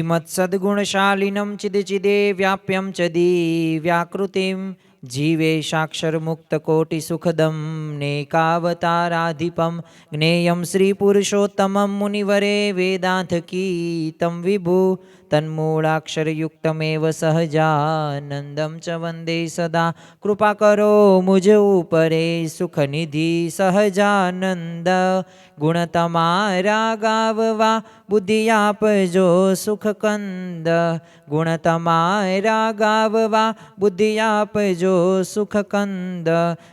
श्रीमत्सद्गुणशालिनं चिदचिदे व्याप्यं च दिव्याकृतिं जीवेशाक्षरमुक्तकोटिसुखदं नेकावताराधिपं ज्ञेयं श्रीपुरुषोत्तमं मुनिवरे वेदान्तगीतं विभु तन्मूलाक्षरयुक्तमेव सहजानन्दं च वन्दे सदा। कृपा करो मुझ ऊपरे सुखनिधि सहजानंद। गुण तमारा गाववा बुद्धि आपजो सुखकंद। गुण तमारा गाववा बुद्धि आपजो सुखकंद।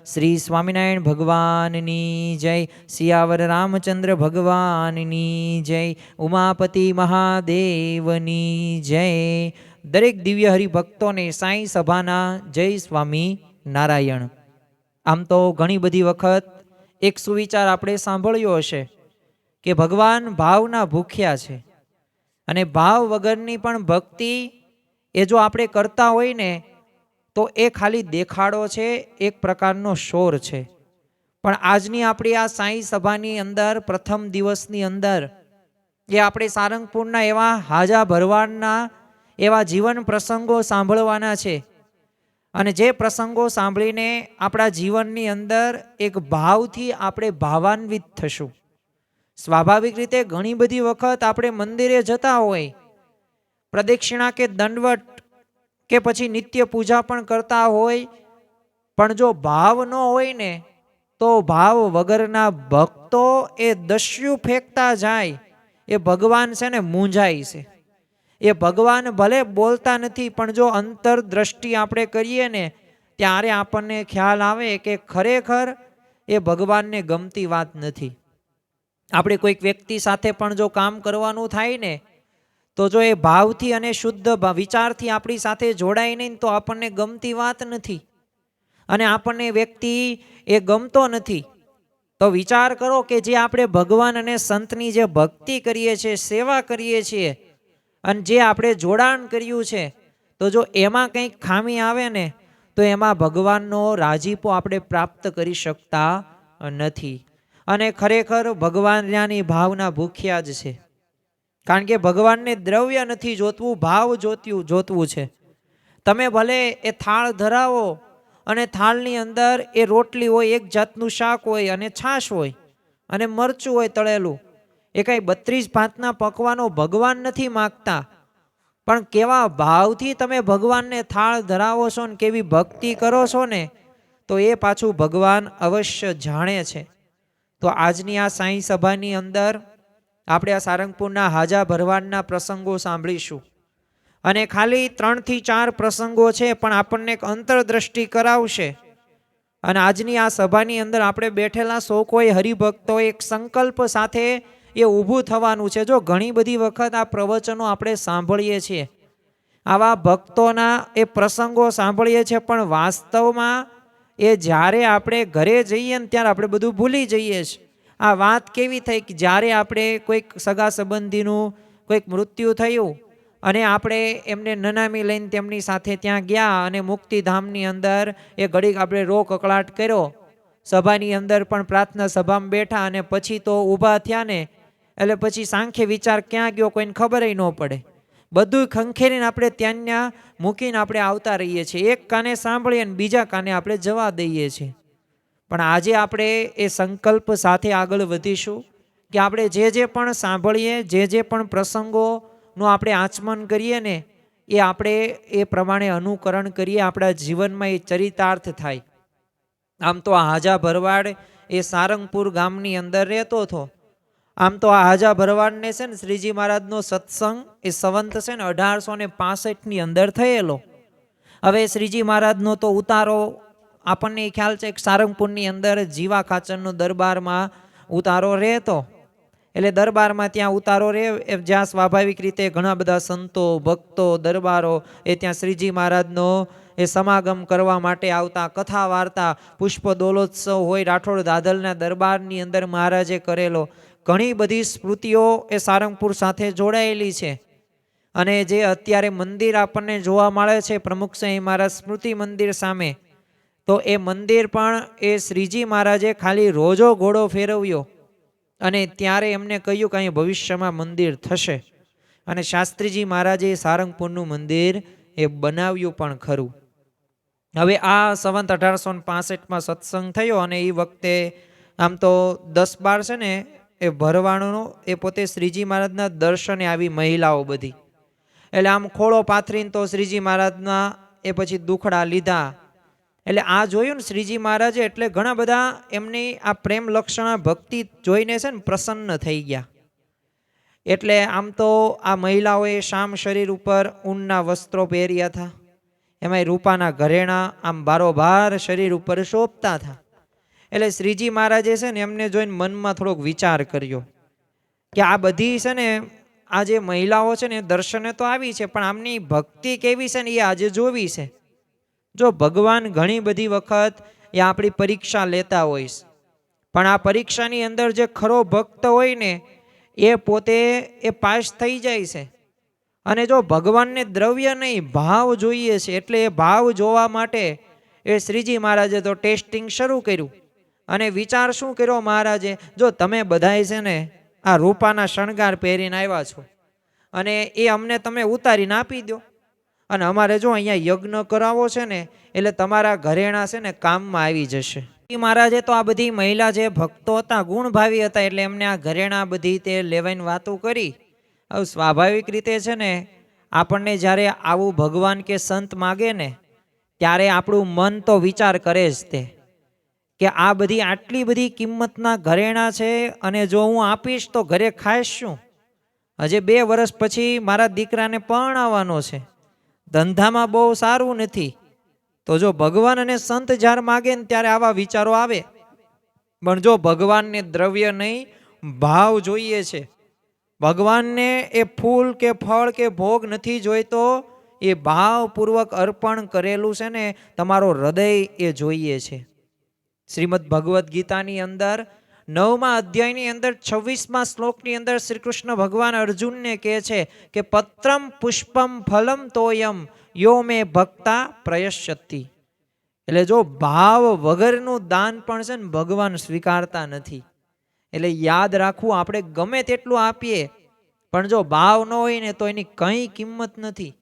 श्री स्वामिनारायण भगवाननी जय। सियावर रामचंद्र भगवाननी जय। उमापति महादेवनी जय। दरेक दिव्य हरिभक्तों ने साई सभाना जय स्वामी नारायण। आम तो घणी बधी वखत एक सुविचार आपणे सांभळ्यो हशे के भगवान भावना भूख्या छे अने भाव वगरनी पण भक्ति ए जो आपणे करता होय ने तो ए खाली देखाड़ो छे, एक प्रकारनो शोर छे। पण आजनी आपणी आ साई सभानी अंदर प्रथम दिवसनी अंदर जे आपणे सारंगपुરના एवा हाजा भरवाडना एवा जीवन प्रसंगो सांभळवाना छे અને જે પ્રસંગો સાંભળીને આપણા જીવનની અંદર એક ભાવથી આપણે ભાવાન્વિત થશું। સ્વાભાવિક રીતે ઘણી બધી વખત આપણે મંદિરે જતા હોય, પ્રદક્ષિણા કે દંડવટ કે પછી નિત્ય પૂજા પણ કરતા હોય, પણ જો ભાવ ન હોય ને તો ભાવ વગરના ભક્તો એ દસ્યુ ફેંકતા જાય એ ભગવાન છે ને મૂંઝાય છે। એ ભગવાન ભલે બોલતા નથી પણ જો અંતર દ્રષ્ટિ આપણે કરીએ ને ત્યારે આપણને ખ્યાલ આવે કે ખરેખર એ ભગવાનને ગમતી વાત નથી। આપણે કોઈક વ્યક્તિ સાથે પણ જો કામ કરવાનું થાય ને તો જો એ ભાવથી અને શુદ્ધ વિચારથી આપણી સાથે જોડાય નહીં તો આપણને ગમતી વાત નથી અને આપણને વ્યક્તિ એ ગમતો નથી। તો વિચાર કરો કે જે આપણે ભગવાન અને સંતની જે ભક્તિ કરીએ છીએ, સેવા કરીએ છીએ અને જે આપણે જોડાણ કર્યું છે તો જો એમાં કંઈક ખામી આવે ને તો એમાં ભગવાનનો રાજીપો આપણે પ્રાપ્ત કરી શકતા નથી। અને ખરેખર ભગવાનની ભાવના ભૂખ્યા જ છે, કારણ કે ભગવાનને દ્રવ્ય નથી જોતવું, ભાવ જોતવું છે। તમે ભલે એ થાળ ધરાવો અને થાળની અંદર એ રોટલી હોય, એક જાતનું શાક હોય અને છાશ હોય અને મરચું હોય તળેલું, એ કઈ 32 ભાતના પકવાનો ભગવાન નથી માગતા, પણ કેવા ભાવથી તમે ભગવાનને થાળ ધરાવો છો ને કેવી ભક્તિ કરો છો ને તો એ પાછું ભગવાન અવશ્ય જાણે છે। તો આજની આ સાંઈ સભાની અંદર આપણે આ સારંગપુરના હાજા ભરવાડના પ્રસંગો સાંભળીશું અને ખાલી 3 થી 4 પ્રસંગો છે પણ આપણને એક અંતરદ્રષ્ટિ કરાવશે। અને આજની આ સભાની અંદર આપણે બેઠેલા સૌ કોઈ હરિભક્તો એક સંકલ્પ સાથે એ ઊભું થવાનું છે। જો ઘણી બધી વખત આ પ્રવચનો આપણે સાંભળીએ છીએ, આવા ભક્તોના એ પ્રસંગો સાંભળીએ છીએ, પણ વાસ્તવમાં એ જ્યારે આપણે ઘરે જઈએ ને ત્યારે આપણે બધું ભૂલી જઈએ છીએ। આ વાત કેવી થઈ કે જ્યારે આપણે કોઈક સગા સંબંધીનું કોઈક મૃત્યુ થયું અને આપણે એમને નનામી લઈને તેમની સાથે ત્યાં ગયા અને મુક્તિધામની અંદર એ ઘડીક આપણે રો કકળાટ કર્યો, સભાની અંદર પણ પ્રાર્થના સભામાં બેઠા અને પછી તો ઊભા થયા ને એટલે પછી સાંખ્ય વિચાર ક્યાં ગયો કોઈને ખબર ન પડે, બધું ખંખેરીને આપણે ત્યાં મૂકીને આપણે આવતા રહીએ છીએ। એક કાને સાંભળીએ અને બીજા કાને આપણે જવા દઈએ છીએ। પણ આજે આપણે એ સંકલ્પ સાથે આગળ વધીશું કે આપણે જે પણ સાંભળીએ, જે પણ પ્રસંગોનું આપણે આચમન કરીએ ને એ આપણે એ પ્રમાણે અનુકરણ કરીએ, આપણા જીવનમાં એ ચરિતાર્થ થાય। આમ તો આ હાજા ભરવાડ એ સારંગપુર ગામની અંદર રહેતો હતો। આમ તો આ હાજા ભરવાડને છે ને શ્રીજી મહારાજનો સત્સંગ એ સંવંત છે ને 1865ની અંદર થયેલો। હવે શ્રીજી મહારાજનો તો ઉતારો આપણને ખ્યાલ છે કે સારંગપુરની અંદર જીવા ખાચરનો દરબારમાં ઉતારો રહેતો, એટલે દરબારમાં ત્યાં ઉતારો રહે જ્યાં સ્વાભાવિક રીતે ઘણા બધા સંતો ભક્તો દરબારો એ ત્યાં શ્રીજી મહારાજનો એ સમાગમ કરવા માટે આવતા, કથા વાર્તા પુષ્પ દોલોત્સવ હોય, રાઠોડ દાદલના દરબારની અંદર મહારાજે કરેલો ઘણી બધી સ્મૃતિઓ એ સારંગપુર સાથે જોડાયેલી છે। અને જે અત્યારે મંદિર આપણને જોવા મળે છે પ્રમુખ સ્વામી મહારાજ સ્મૃતિ મંદિર સામે, તો એ મંદિર પણ એ શ્રીજી મહારાજે ખાલી રોજો ઘોડો ફેરવ્યો અને ત્યારે એમને કહ્યું કે અહીં ભવિષ્યમાં મંદિર થશે, અને શાસ્ત્રીજી મહારાજે સારંગપુરનું મંદિર એ બનાવ્યું પણ ખરું. હવે આ સંવત 1865માં સત્સંગ થયો અને એ વખતે આમ તો 10-12 છે ને એ ભરવાડોનો એ પોતે શ્રીજી મહારાજના દર્શને આવી મહિલાઓ બધી, એટલે આમ ખોળો પાથરીને તો શ્રીજી મહારાજના એ પછી દુખડા લીધા. એટલે આ જોયું ને શ્રીજી મહારાજે, એટલે ઘણા બધા એમની આ પ્રેમ લક્ષણા ભક્તિ જોઈને છે ને પ્રસન્ન થઈ ગયા. એટલે આમ તો આ મહિલાઓએ શામ શરીર ઉપર ઊનના વસ્ત્રો પહેર્યા હતા, એમાંય રૂપાના ઘરેણા આમ બારોબાર શરીર ઉપર શોભતા હતા. એટલે શ્રીજી મહારાજે છે ને એમને જોઈને મનમાં થોડોક વિચાર કર્યો કે આ બધી છે ને આ જે મહિલાઓ છે ને દર્શને તો આવી છે, પણ આમની ભક્તિ કેવી છે ને એ આજે જોવી છે. જો ભગવાન ઘણી બધી વખત એ આપણી પરીક્ષા લેતા હોય, પણ આ પરીક્ષાની અંદર જે ખરો ભક્ત હોય ને એ પોતે એ પાસ થઈ જાય છે. અને જો ભગવાનને દ્રવ્ય નહીં ભાવ જોઈએ છે, એટલે એ ભાવ જોવા માટે એ શ્રીજી મહારાજે તો ટેસ્ટિંગ શરૂ કર્યું. અને વિચાર શું કર્યો મહારાજે, જો તમે બધાય છે ને આ રૂપાના શણગાર પહેરીને આવ્યા છો અને એ અમને તમે ઉતારીને આપી દો, અને અમારે જો અહીંયા યજ્ઞ કરાવો છે ને એટલે તમારા ઘરેણા છે ને કામમાં આવી જશે. મહારાજે તો આ બધી મહિલા જે ભક્તો હતા ગુણભાવી હતા, એટલે એમને આ ઘરેણા બધી તે લેવાઈને વાતો કરી. હવે સ્વાભાવિક રીતે છે ને આપણને જ્યારે આવું ભગવાન કે સંત માગે ને ત્યારે આપણું મન તો વિચાર કરે જ તે કે આ બધી આટલી બધી કિંમતના ઘરેણા છે અને જો હું આપીશ તો ઘરે ખાઈશ શું? હજે 2 વર્ષ પછી મારા દીકરાને પરણાવવાનો છે, ધંધામાં બહુ સારું નથી. તો જો ભગવાન અને સંત જ્યારે માગે ને ત્યારે આવા વિચારો આવે. પણ જો ભગવાનને દ્રવ્ય નહીં ભાવ જોઈએ છે, ભગવાનને એ ફૂલ કે ફળ કે ભોગ નથી જોઈતો, એ ભાવપૂર્વક અર્પણ કરેલું છે ને તમારો હૃદય એ જોઈએ છે. શ્રીમદ ભગવદ્ ગીતાની અંદર 9મા અધ્યાયની અંદર 26મા શ્લોકની અંદર શ્રી કૃષ્ણ ભગવાન અર્જુનને કહે છે કે પત્રમ પુષ્પમ ફલમ તોયમ યો મે ભક્તા પ્રયશ્યતિ. એટલે જો ભાવ વગરનું દાન પણ છે ને ભગવાન સ્વીકારતા નથી. એટલે યાદ રાખવું, આપણે ગમે તેટલું આપીએ પણ જો ભાવ ન હોય ને તો એની કંઈ કિંમત નથી.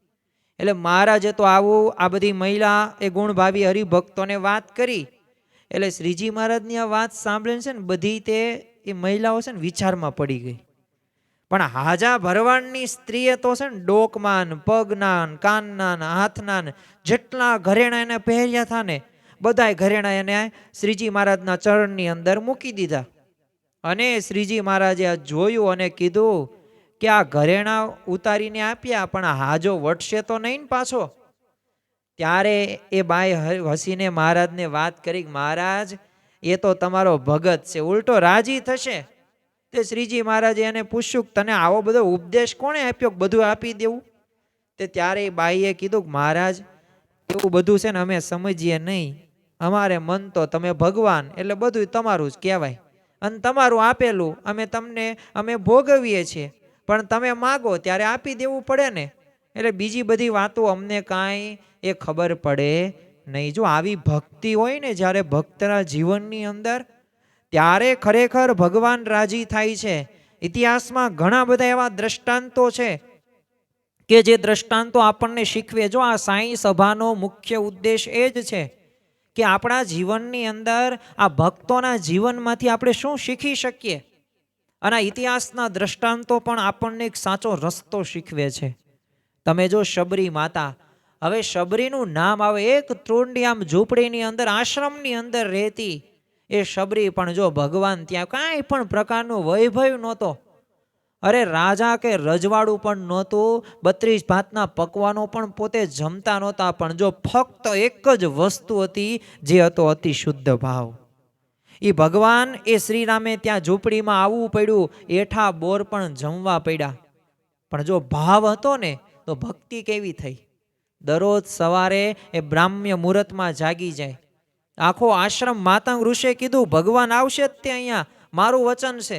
એટલે મહારાજે તો આવું આ બધી મહિલા એ ગુણભાવી હરિભક્તોને વાત કરી. એટલે શ્રીજી મહારાજની આ વાત સાંભળીને છે ને બધી તે એ મહિલાઓ છે ને વિચારમાં પડી ગઈ. પણ હાજા ભરવાડની સ્ત્રીએ તો છે ને ડોકમાન પગનાન કાનનાન હાથનાન જેટલા ઘરેણા એને પહેર્યા હતા ને બધાય ઘરેણા એને શ્રીજી મહારાજના ચરણની અંદર મૂકી દીધા. અને શ્રીજી મહારાજે આ જોયું અને કીધું કે આ ઘરેણા ઉતારીને આપ્યા પણ હાજો વટશે તો નહીં પાછો. ત્યારે એ બાઈ હસીને મહારાજને વાત કરી, મહારાજ એ તો તમારો ભગત છે, ઉલટો રાજી થશે. તે શ્રીજી મહારાજે એને પૂછ્યું તને આવો બધો ઉપદેશ કોણે આપ્યો બધું આપી દેવું? તે ત્યારે બાઈએ કીધું મહારાજ એવું બધું છે ને અમે સમજીએ નહીં, અમારે મન તો તમે ભગવાન એટલે બધું તમારું જ કહેવાય, અને તમારું આપેલું અમે ભોગવીએ છીએ, પણ તમે માગો ત્યારે આપી દેવું પડે ને, એટલે બીજી બધી વાતો અમને કાંઈ એ ખબર પડે નહીં. જો આવી ભક્તિ હોય ને જ્યારે ભક્તના જીવનની અંદર ત્યારે ખરેખર ભગવાન રાજી થાય છે. ઇતિહાસમાં ઘણા બધા એવા દ્રષ્ટાંતો છે કે જે દ્રષ્ટાંતો આપણને શીખવે. જો આ સાંઈ સભાનો મુખ્ય ઉદ્દેશ એ જ છે કે આપણા જીવનની અંદર આ ભક્તોના જીવનમાંથી આપણે શું શીખી શકીએ, અને ઇતિહાસના દ્રષ્ટાંતો પણ આપણને એક સાચો રસ્તો શીખવે છે. તમે જો શબરી માતા, હવે શબરીનું નામ આવે, એક ત્રુંડી આમ ઝૂંપડીની અંદર આશ્રમની અંદર રહેતી એ શબરી, પણ જો ભગવાન ત્યાં કાંઈ પણ પ્રકારનું વૈભવ નહોતો, અરે રાજા કે રજવાડું પણ નહોતું, 32 ભાતના પકવાનો પણ પોતે જમતા નહોતા, પણ જો ફક્ત એક જ વસ્તુ હતી જે હતો અતિ શુદ્ધ ભાવ. એ ભગવાન એ શ્રીરામે ત્યાં ઝૂંપડીમાં આવવું પડ્યું, એઠા બોર પણ જમવા પડ્યા, પણ જો ભાવ હતો ને તો ભક્તિ કેવી થઈ. દરરોજ સવારે એ બ્રાહ્મ્ય મુહૂર્તમાં જાગી જાય, આખો આશ્રમ માતંગ ઋષિએ કીધું ભગવાન આવશે જ તે અહીંયા, મારું વચન છે,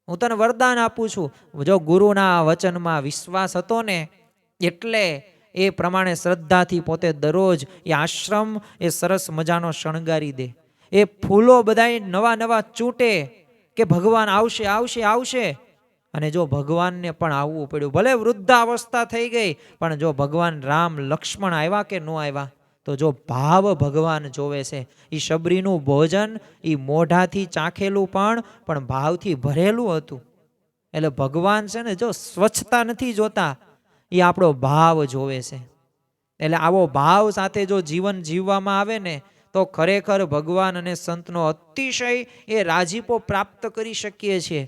હું તને વરદાન આપું છું. જો ગુરુના વચનમાં વિશ્વાસ હતો ને એટલે એ પ્રમાણે શ્રદ્ધાથી પોતે દરરોજ એ આશ્રમ એ સરસ મજાનો શણગારી દે, એ ફૂલો બધાય નવા નવા ચૂંટે કે ભગવાન આવશે આવશે આવશે. અને જો ભગવાનને પણ આવવું પડ્યું, ભલે વૃદ્ધાવસ્થા થઈ ગઈ, પણ જો ભગવાન રામ લક્ષ્મણ આવ્યા કે ન આવ્યા, તો જો ભાવ ભગવાન જોવે છે. એ શબરીનું ભોજન એ મોઢાથી ચાખેલું પણ ભાવથી ભરેલું હતું. એટલે ભગવાન છે ને જો સ્વચ્છતા નથી જોતા, એ આપણો ભાવ જોવે છે. એટલે આવો ભાવ સાથે જો જીવન જીવવામાં આવે ને તો ખરેખર ભગવાન અને સંતનો અતિશય એ રાજીપો પ્રાપ્ત કરી શકીએ છીએ.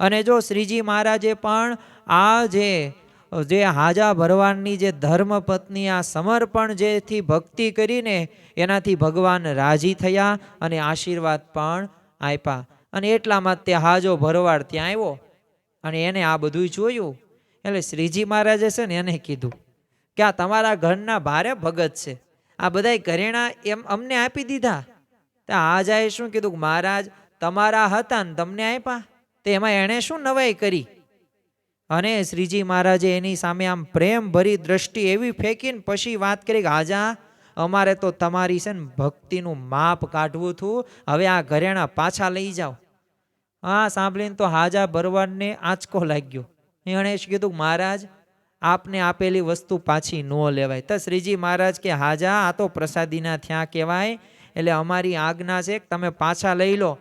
અને જો શ્રીજી મહારાજે પણ આ જે હાજા ભરવાડની જે ધર્મ પત્ની આ સમર્પણ જેથી ભક્તિ કરીને એનાથી ભગવાન રાજી થયા અને આશીર્વાદ પણ આપ્યા. અને એટલામાં તે હાજો ભરવાડ ત્યાં આવ્યો અને એને આ બધું જોયું. એટલે શ્રીજી મહારાજે છે ને એને કીધું કે આ તમારા ઘરના ભારે ભગત છે, આ બધા ઘરેણા એમ અમને આપી દીધા. તો હાજાએ શું કીધું, મહારાજ તમારા હતા ને તમને આપ્યા, તો એમાં એણે શું નવાઈ કરી. અને શ્રીજી મહારાજે એની સામે આમ પ્રેમ ભરી દ્રષ્ટિ એવી ફેંકીને પછી વાત કરી કે હાજા અમારે તો તમારી છે ને ભક્તિનું માપ કાઢવું હતું, હવે આ ઘરેણા પાછા લઈ જાઓ. હા સાંભળીને તો હાજા ભરવાડને આંચકો લાગ્યો. એણે કીધું મહારાજ આપને આપેલી વસ્તુ પાછી ન લેવાય. તો શ્રીજી મહારાજ કે હાજા આ તો પ્રસાદીના થયા કહેવાય, એટલે અમારી આજ્ઞા છે તમે પાછા લઈ લો.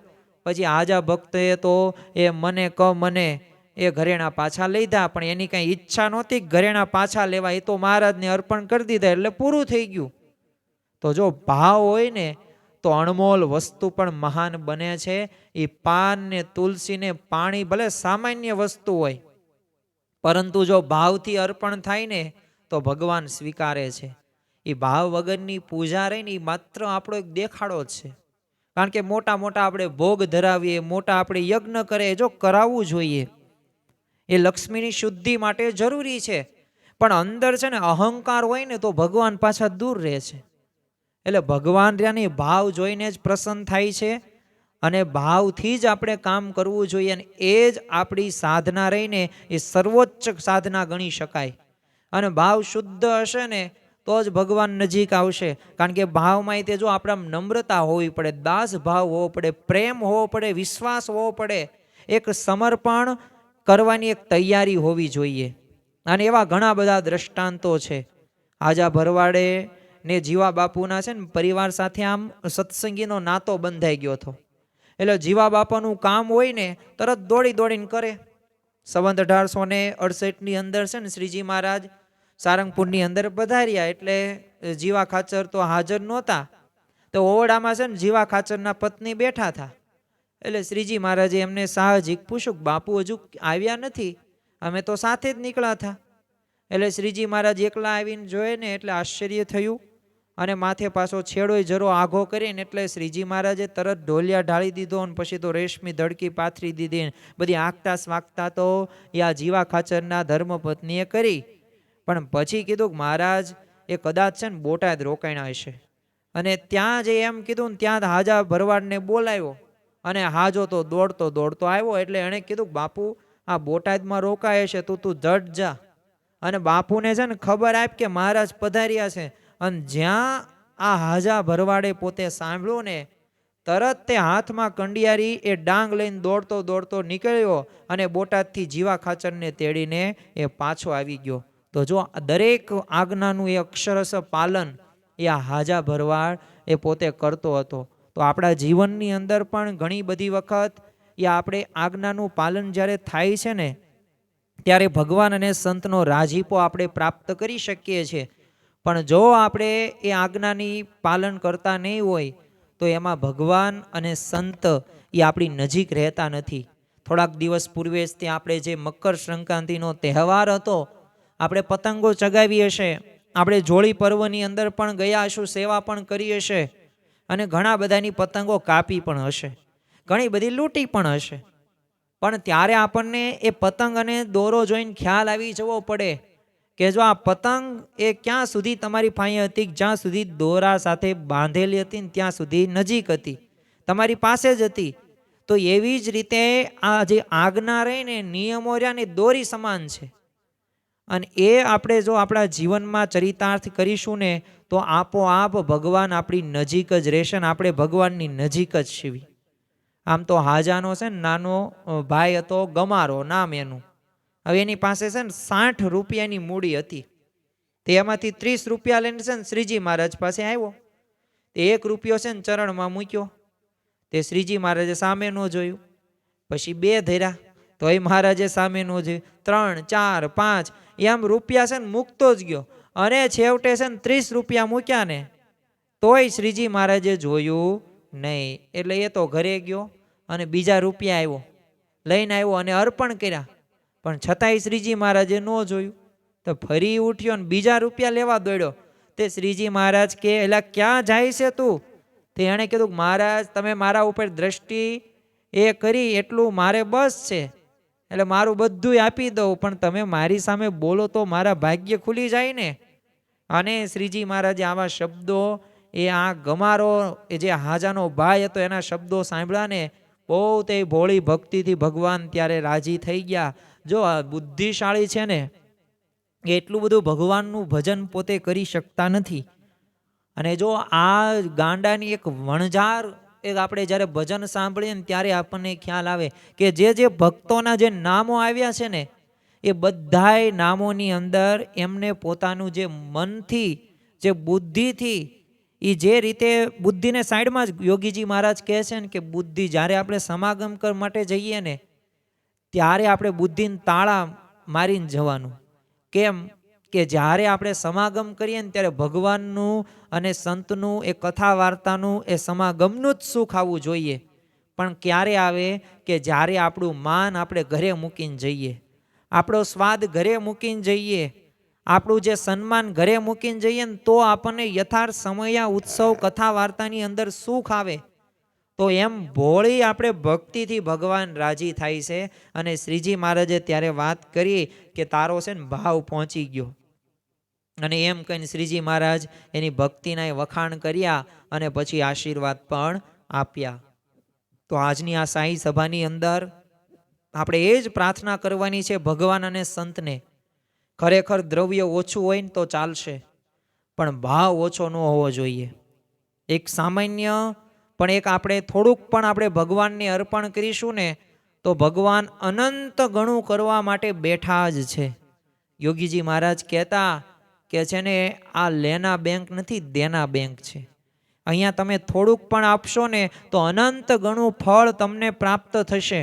પછી હાજા ભક્તએ તો મને એ ઘરેણા પાછા લીધા, પણ એની કઈ ઈચ્છા નહોતી ઘરેણા પાછા લેવા, એ તો મહારાજને અર્પણ કરી દીધા એટલે પૂરું થઈ ગયું. તો જો ભાવ હોય ને તો અણમોલ વસ્તુ પણ મહાન બને છે. એ પાન ને તુલસી ને પાણી ભલે સામાન્ય વસ્તુ હોય, પરંતુ જો ભાવથી અર્પણ થાય ને તો ભગવાન સ્વીકારે છે. એ ભાવ વગરની પૂજા રહી ને એ માત્ર આપણો એક દેખાડો જ છે. કારણ કે મોટા મોટા આપણે ભોગ ધરાવીએ, મોટા આપણે યજ્ઞ કરે, જો કરાવવું જોઈએ, એ લક્ષ્મીની શુદ્ધિ માટે જરૂરી છે, પણ અંદર છે ને અહંકાર હોય ને તો ભગવાન પાછા દૂર રહે છે. એટલે ભગવાન ત્યાંની ભાવ જોઈને જ પ્રસન્ન થાય છે અને ભાવથી જ આપણે કામ કરવું જોઈએ. અને એ જ આપણી સાધના રહીને એ સર્વોચ્ચ સાધના ગણી શકાય. અને ભાવ શુદ્ધ હશે ને તો જ ભગવાન નજીક આવશે. કારણ કે ભાવમાં તે જો આપણા નમ્રતા હોવી પડે, દાસ ભાવ હોવો પડે, પ્રેમ હોવો પડે, વિશ્વાસ હોવો પડે, એક સમર્પણ કરવાની એક તૈયારી હોવી જોઈએ. અને એવા ઘણા બધા દ્રષ્ટાંતો છે. હાજા ભરવાડે ને જીવા બાપુના છે ને પરિવાર સાથે આમ સત્સંગીનો નાતો બંધાઈ ગયો હતો. એટલે જીવા બાપાનું કામ હોય ને તરત દોડી દોડીને કરે. સંવંત 1868ની અંદર છે ને શ્રીજી મહારાજ સારંગપુરની અંદર પધાર્યા, એટલે જીવા ખાચર તો હાજર નહોતા. તો ઓરડામાં છે ને જીવા ખાચરના પત્ની બેઠા હતા. એટલે શ્રીજી મહારાજે એમને સાહજિક પૂછ્યું, બાપુ હજુ આવ્યા નથી, અમે તો સાથે જ નીકળ્યા હતા. એટલે શ્રીજી મહારાજ એકલા આવીને જોયે ને એટલે આશ્ચર્ય થયું અને માથે પાછો છેડોય જરો આઘો કરીને એટલે શ્રીજી મહારાજે તરત ઢોલિયા ઢાળી દીધો અને પછી તો રેશમી ધડકી પાથરી દીધી. બધી આંકતા સ્વાગતા તો આ જીવા ખાચરના ધર્મપત્નીએ કરી. પણ પછી કીધું કે મહારાજ એ કદાચ છે ને બોટાદ રોકાણા હશે. અને ત્યાં જે એમ કીધું ને ત્યાં હાજા ભરવાડને બોલાવ્યો અને હાજો તો દોડતો દોડતો આવ્યો. એટલે એણે કીધું બાપુ આ બોટાદમાં રોકાય છે, તું જટ જા અને બાપુને છે ને ખબર આપ કે મહારાજ પધાર્યા છે. અને જ્યાં આ હાજા ભરવાડે પોતે સાંભળ્યું ને તરત તે હાથમાં કંડિયારી એ ડાંગ લઈને દોડતો દોડતો નીકળ્યો અને બોટાદથી જીવા ખાચરને તેડીને એ પાછો આવી ગયો. તો જો દરેક આજ્ઞાનું એ અક્ષરશ પાલન એ આ હાજા ભરવાડ એ પોતે કરતો હતો. તો આપણા જીવનની અંદર પણ ઘણી બધી વખત એ આપણે આજ્ઞાનું પાલન જ્યારે થાય છે ને ત્યારે ભગવાન અને સંતનો રાજીપો આપણે પ્રાપ્ત કરી શકીએ છીએ. પણ જો આપણે એ આજ્ઞાની પાલન કરતા નહીં હોય તો એમાં ભગવાન અને સંત એ આપણી નજીક રહેતા નથી. થોડાક દિવસ પૂર્વે જ ત્યાં આપણે જે મકર સંક્રાંતિનો તહેવાર હતો, આપણે પતંગો ચગાવી હશે, આપણે જોળી પર્વની અંદર પણ ગયા હશું, સેવા પણ કરી હશે અને ઘણા બધાની પતંગો કાપી પણ હશે, ઘણી બધી લૂંટી પણ હશે. પણ ત્યારે આપણને એ પતંગ અને દોરો જોઈને ખ્યાલ આવી જવો પડે કે જો આ પતંગ એ ક્યાં સુધી તમારી પાસે હતી, જ્યાં સુધી દોરા સાથે બાંધેલી હતી ને ત્યાં સુધી નજીક હતી, તમારી પાસે જ હતી. તો એવી જ રીતે આ જે આજ્ઞા રહી ને નિયમો રહ્યા ને દોરી સમાન છે. અને એ આપણે જો આપણા જીવનમાં ચરિતાર્થ કરીશું ને તો આપોઆપ ભગવાન આપણી નજીક જ રહેશે ને આપણે ભગવાનની નજીક જ છીએ. આમ તો હાજાનો છે ને નાનો ભાઈ હતો ગમારો નામ એનું. હવે એની પાસે છે ને 60 રૂપિયાની મૂડી હતી. તે એમાંથી 30 રૂપિયા લઈને છે ને શ્રીજી મહારાજ પાસે આવ્યો. તે 1 રૂપિયો છે ને ચરણમાં મૂક્યો. તે શ્રીજી મહારાજે સામે ન જોયું. પછી 2 ધર્યા તો એ મહારાજે સામે ન જોયું. 3, 4, 5 એમ રૂપિયા છે ને મૂકતો જ ગયો. અને છેવટે છે ને 30 રૂપિયા મૂક્યા ને તોય શ્રીજી મહારાજે જોયું નહીં. એટલે એ તો ઘરે ગયો અને બીજા રૂપિયા આવ્યો લઈને આવ્યો અને અર્પણ કર્યા. પણ છતાંય શ્રીજી મહારાજે ન જોયું. તો ફરી ઉઠ્યો ને બીજા રૂપિયા લેવા દોડ્યો. તે શ્રીજી મહારાજ કે એલા ક્યાં જાય છે તું? તે એણે કીધું મહારાજ તમે મારા ઉપર દ્રષ્ટિ એ કરી એટલું મારે બસ છે, એટલે મારું બધું આપી દઉં, પણ તમે મારી સામે બોલો તો મારા ભાગ્ય ખુલી જાય ને. અને શ્રીજી મહારાજે આવા શબ્દો એ આ ગમારો એ જે હાજાનો ભાઈ હતો એના શબ્દો સાંભળ્યા ને બહુ તે ભોળી ભક્તિથી ભગવાન ત્યારે રાજી થઈ ગયા. જો આ બુદ્ધિશાળી છે ને એટલું બધું ભગવાનનું ભજન પોતે કરી શકતા નથી. અને જો આ ગાંડાની એક વણઝાર એક આપણે જ્યારે ભજન સાંભળીએ ને ત્યારે આપણને ખ્યાલ આવે કે જે ભક્તોના જે નામો આવ્યા છે ને એ બધાય નામોની અંદર એમને પોતાનું જે મનથી જે બુદ્ધિથી એ જે રીતે બુદ્ધિને સાઈડમાં જ યોગીજી મહારાજ કહે છે ને કે બુદ્ધિ જ્યારે આપણે સમાગમ કરવા માટે જઈએ ને ત્યારે આપણે બુદ્ધિને તાળા મારીને જવાનું. કેમ કે જ્યારે આપણે સમાગમ કરીએ ને ત્યારે ભગવાનનું અને સંતનું એ કથા વાર્તાનું એ સમાગમનું જ સુખ આવવું જોઈએ. પણ ક્યારે આવે કે જ્યારે આપણું માન આપણે ઘરે મૂકીને જઈએ, આપણો સ્વાદ ઘરે મૂકીને જઈએ, આપણું જે સન્માન ઘરે મૂકીને જઈએ ને તો આપણને યથાર્થ સમયા ઉત્સવ કથા વાર્તાની અંદર સુખ આવે. તો એમ ભોળી આપણે ભક્તિથી ભગવાન રાજી થાય છે. અને શ્રીજી મહારાજે ત્યારે વાત કરી કે તારો છે ને ભાવ પહોંચી ગયો. અને એમ કહીને શ્રીજી મહારાજ એની ભક્તિના વખાણ કર્યા અને પછી આશીર્વાદ પણ આપ્યા. તો આજની આ સાઈ સભાની અંદર આપણે એ જ પ્રાર્થના કરવાની છે ભગવાન અને સંતને. ખરેખર દ્રવ્ય ઓછું હોય ને તો ચાલશે, પણ ભાવ ઓછો ન હોવો જોઈએ. એક સામાન્ય પણ એક આપણે થોડુંક પણ આપણે ભગવાનને અર્પણ કરીશું ને તો ભગવાન અનંત ગણું કરવા માટે બેઠા જ છે. યોગીજી મહારાજ કહેતા કે છે ને આ લેના બેંક નથી, દેના બેંક છે. અહીંયા તમે થોડુંક પણ આપશો ને તો અનંત ગણું ફળ તમને પ્રાપ્ત થશે.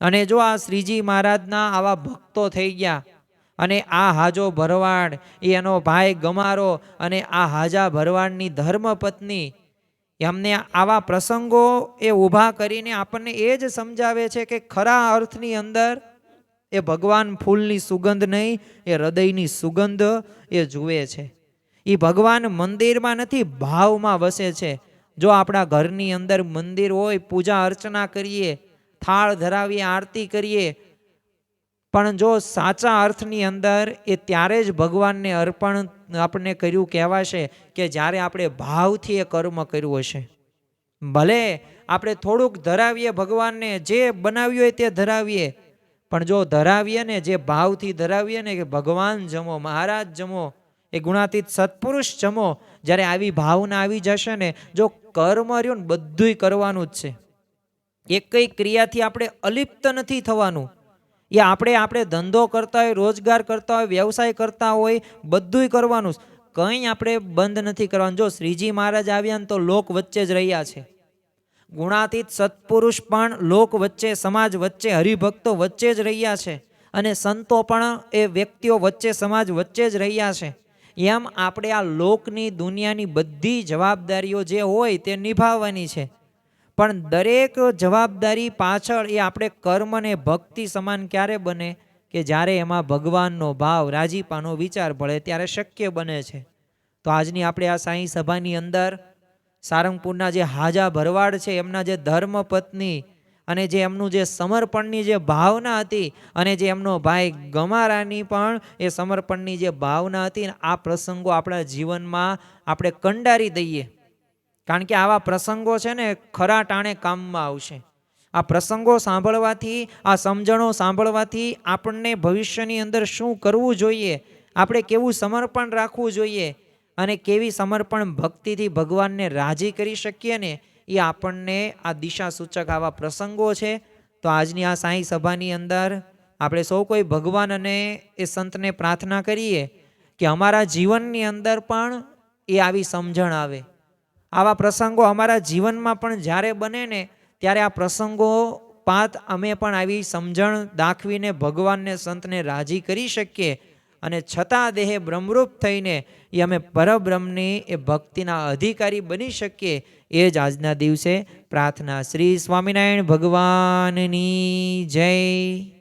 અને જો આ શ્રીજી મહારાજના આવા ભક્તો થઈ ગયા અને આ હાજો ભરવાડ એનો ભાઈ ગમારો અને આ હાજા ભરવાડની ધર્મપત્ની એમને આવા પ્રસંગો એ ઊભા કરીને આપણને એ જ સમજાવે છે કે ખરા અર્થની અંદર એ ભગવાન ફૂલની સુગંધ નહીં, એ હૃદયની સુગંધ એ જુએ છે. એ ભગવાન મંદિરમાં નથી, ભાવમાં વસે છે. જો આપણા ઘરની અંદર મંદિર હોય, પૂજા અર્ચના કરીએ, થાળ ધરાવીએ, આરતી કરીએ, પણ જો સાચા અર્થની અંદર એ ત્યારે જ ભગવાનને અર્પણ આપણે કર્યું કહેવાશે કે જ્યારે આપણે ભાવથી એ કર્મ કર્યું હશે. ભલે આપણે થોડુંક ધરાવીએ ભગવાનને, જે બનાવ્યું હોય તે ધરાવીએ, પણ જો ધરાવીએ ને જે ભાવથી ધરાવીએ ને કે ભગવાન જમો, મહારાજ જમો, એ ગુણાતીત સત્પુરુષ જમો, જ્યારે આવી ભાવના આવી જશે ને જો કર્મ રહ્યું ને બધુંય કરવાનું જ છે. એક કઈ ક્રિયાથી આપણે અલિપ્ત નથી થવાનું. એ આપણે ધંધો કરતા હોય, રોજગાર કરતા હોય, વ્યવસાય કરતા હોય, બધુંય કરવાનું. કંઈ આપણે બંધ નથી કરવાનું. જો શ્રીજી મહારાજ આવ્યા ને તો લોક વચ્ચે જ રહ્યા છે. ગુણાતીત સત્પુરુષ પણ લોક વચ્ચે, સમાજ વચ્ચે, હરિભક્તો વચ્ચે જ રહ્યા છે. અને સંતો પણ એ વ્યક્તિઓ વચ્ચે, સમાજ વચ્ચે જ રહ્યા છે. એમ આપણે આ લોકની દુનિયાની બધી જવાબદારીઓ જે હોય તે નિભાવવાની છે. પણ દરેક જવાબદારી પાછળ એ આપણે કર્મ ને ભક્તિ સમાન ક્યારે બને કે જ્યારે એમાં ભગવાનનો ભાવ, રાજીપાનો વિચાર ભળે ત્યારે શક્ય બને છે. તો આજની આપણે આ સાંઈ સભાની અંદર સારંગપુરના જે હાજા ભરવાડ છે એમના જે ધર્મપત્ની અને જે એમનું જે સમર્પણની જે ભાવના હતી અને જે એમનો ભાઈ ગમારાની પણ એ સમર્પણની જે ભાવના હતી, આ પ્રસંગો આપણા જીવનમાં આપણે કંડારી દઈએ. કારણ કે આવા પ્રસંગો છે ને ખરા ટાણે કામમાં આવશે. આ પ્રસંગો સાંભળવાથી, આ સમજણો સાંભળવાથી આપણને ભવિષ્યની અંદર શું કરવું જોઈએ, આપણે કેવું સમર્પણ રાખવું જોઈએ અને કેવી સમર્પણ ભક્તિથી ભગવાનને રાજી કરી શકીએ ને એ આપણને આ દિશા સૂચક આવા પ્રસંગો છે. તો આજની આ સાંઈ સભાની અંદર આપણે સૌ કોઈ ભગવાન અને એ સંતને પ્રાર્થના કરીએ કે અમારા જીવનની અંદર પણ એ આવી સમજણ આવે. આવા પ્રસંગો અમારા જીવનમાં પણ જ્યારે બને ને ત્યારે આ પ્રસંગો પાત અમે પણ આવી સમજણ દાખવીને ભગવાનને સંતને રાજી કરી શકીએ અને છતાં દેહે બ્રહ્મરૂપ થઈને એ અમે પરબ્રહ્મની એ ભક્તિના અધિકારી બની શકીએ. એ જ આજના દિવસે પ્રાર્થના. શ્રી સ્વામિનારાયણ ભગવાનની જય.